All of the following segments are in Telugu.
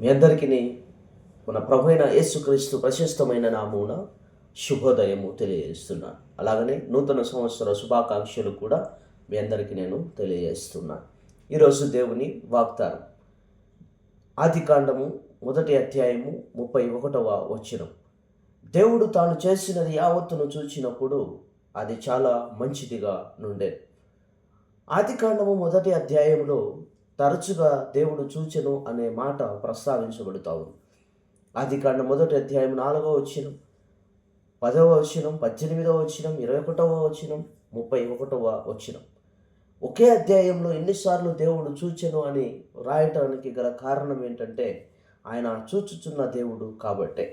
మీ అందరికీ మన ప్రభు అయిన యేసుక్రీస్తు ప్రశస్తమైన నామమున శుభోదయము తెలియజేస్తున్నాను. అలాగనే నూతన సంవత్సర శుభాకాంక్షలు కూడా మీ అందరికీ నేను తెలియజేస్తున్నాను. ఈరోజు దేవుని వాగ్దానం ఆదికాండము 1వ అధ్యాయము 31వ వచనం. దేవుడు తాను చేసినది యావత్తును చూచినప్పుడు అది చాలా మంచిదిగా నుండేది. ఆదికాండము 1వ అధ్యాయంలో తరచుగా దేవుడు చూచెను అనే మాట ప్రస్తావించబడుతూ ఉంది. ఆదికాండం 1వ అధ్యాయం 4వ వచనం, 10వ వచనం, 18వ వచనం, 21వ వచనం, 31వ వచనం. ఒకే అధ్యాయంలో ఎన్నిసార్లు దేవుడు చూచెను అని రాయటానికి గల కారణం ఏంటంటే ఆయన చూచుచున్న దేవుడు కాబట్టే.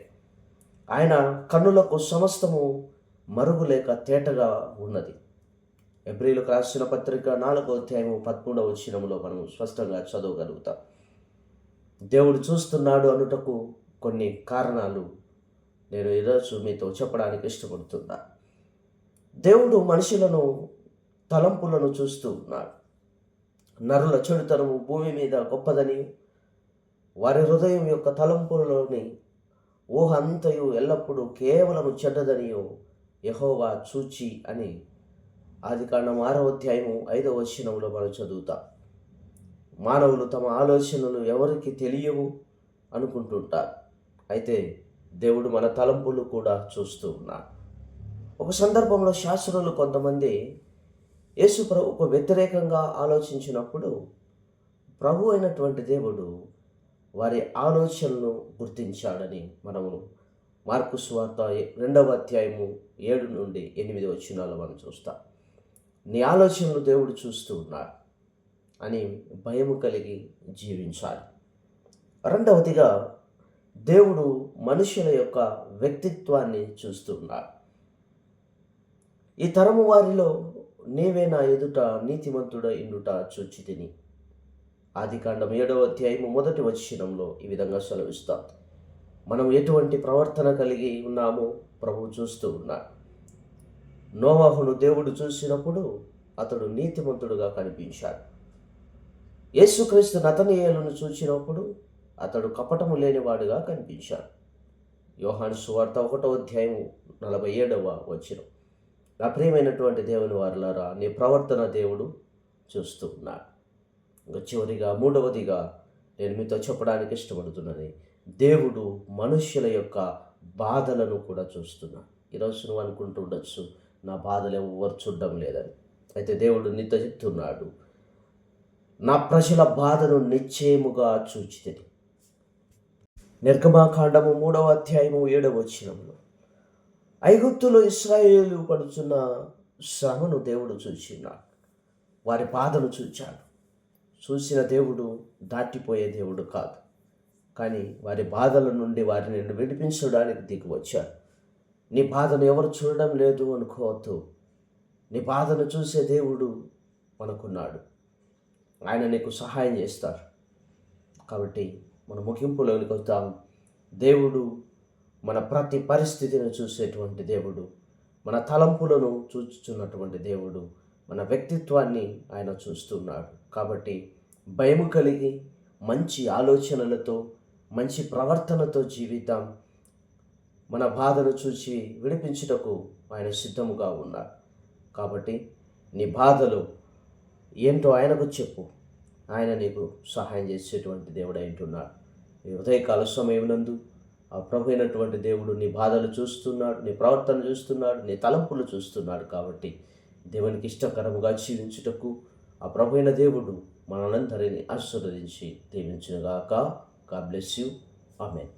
ఆయన కన్నులకు సమస్తము మరుగులేక తేటగా ఉన్నది. హెబ్రీయులకు రాసిన పత్రిక 4వ అధ్యాయం 13వ వచనంలో మనం స్పష్టంగా చదవగలుగుతాం. దేవుడు చూస్తున్నాడు అనుటకు కొన్ని కారణాలు నేను ఈరోజు మీతో చెప్పడానికి ఇష్టపడుతున్నా. దేవుడు మనుషులను తలంపులను చూస్తూ ఉన్నాడు. నరుల చెడుతనము భూమి మీద గొప్పదని, వారి హృదయం యొక్క తలంపులలోని ఊహ అంతయు ఎల్లప్పుడూ కేవలము చెడ్డదనియో యెహోవా చూచి అని ఆదికాండం 6వ అధ్యాయము 5వ వచనంలో మనం చదువుతాం. మానవులు తమ ఆలోచనలు ఎవరికి తెలియవు అనుకుంటుంటారు. అయితే దేవుడు మన తలంపులు కూడా చూస్తూ ఉన్నాడు. ఒక సందర్భంలో శాస్త్రులు కొంతమంది యేసు ప్రభువుకు వ్యతిరేకంగా ఆలోచించినప్పుడు ప్రభు అయినటువంటి దేవుడు వారి ఆలోచనలను గుర్తించాడని మనము మార్కు సువార్త 2వ అధ్యాయము 7 నుండి 8 వచనాలు మనం చూస్తాం. నీ ఆలోచనలు దేవుడు చూస్తూ ఉన్నాడు అని భయము కలిగి జీవించాలి. రెండవదిగా దేవుడు మనుషుల యొక్క వ్యక్తిత్వాన్ని చూస్తూ ఉన్నాడు. ఈ తరము వారిలో నీవే నా ఎదుట నీతిమంతుడ ఇండుట చూచితిని. ఆదికాండం 7వ అధ్యాయము 1వ వచనంలో ఈ విధంగా సెలవిస్తాం. మనం ఎటువంటి ప్రవర్తన కలిగి ఉన్నామో ప్రభువు చూస్తూ ఉన్నాడు. నోవాహును దేవుడు చూసినప్పుడు అతడు నీతిమంతుడుగా కనిపించాడు. యేసుక్రీస్తు నతనీయేలును చూసినప్పుడు అతడు కపటము లేనివాడుగా కనిపించాడు. యోహాను సువార్త 1వ అధ్యాయము 47వ వచనం. నా ప్రియమైనటువంటి దేవుని వారలారా, నీ ప్రవర్తన దేవుడు చూస్తూ ఉన్నాడు. ఇంకా చివరిగా మూడవదిగా నేను మీతో చెప్పడానికి ఇష్టపడుతున్నది, దేవుడు మనుష్యుల యొక్క బాధలను కూడా చూస్తున్నాడు. ఈరోజు నువ్వు అనుకుంటూ ఉండొచ్చు, నా బాధలు ఎవరు చూడడం లేదని. అయితే దేవుడు నీతో చెప్తున్నాడు, నా ప్రజల బాధను నిశ్చయముగా చూచితిని. నిర్గమాకాండము 3వ అధ్యాయము 7వ వచనంలో ఐగుప్తులో ఇశ్రాయేలు పడుచున్న శ్రమను దేవుడు చూచినాడు. వారి బాధను చూచాడు. చూసిన దేవుడు దాటిపోయే దేవుడు కాదు, కానీ వారి బాధల నుండి వారిని విడిపించడానికి దిగి వచ్చాడు. నీ బాధను ఎవరు చూడడం లేదు అనుకోవద్దు. నీ బాధను చూసే దేవుడు మనకున్నాడు. ఆయన నీకు సహాయం చేస్తారు. కాబట్టి మన ముగింపులోనికి వద్దాం. దేవుడు మన ప్రతి పరిస్థితిని చూసేటువంటి దేవుడు, మన తలంపులను చూచుచున్నటువంటి దేవుడు, మన వ్యక్తిత్వాన్ని ఆయన చూస్తున్నాడు. కాబట్టి భయము కలిగి మంచి ఆలోచనలతో, మంచి ప్రవర్తనతో జీవితం. మన బాధను చూసి విడిపించుటకు ఆయన సిద్ధముగా ఉన్నాడు. కాబట్టి నీ బాధలు ఏంటో ఆయనకు చెప్పు. ఆయన నీకు సహాయం చేసేటువంటి దేవుడు అంటున్నాడు. ఈ ఉదయకాల సమయమునందు ఆ ప్రభు అయినటువంటి దేవుడు నీ బాధలు చూస్తున్నాడు, నీ ప్రవర్తన చూస్తున్నాడు, నీ తలంపులు చూస్తున్నాడు. కాబట్టి దేవునికి ఇష్టకరముగా జీవించుటకు ఆ ప్రభు అయిన దేవుడు మనందరినీ ఆశీర్వదించి దీవించునుగాక. God bless you. ఆమేన్.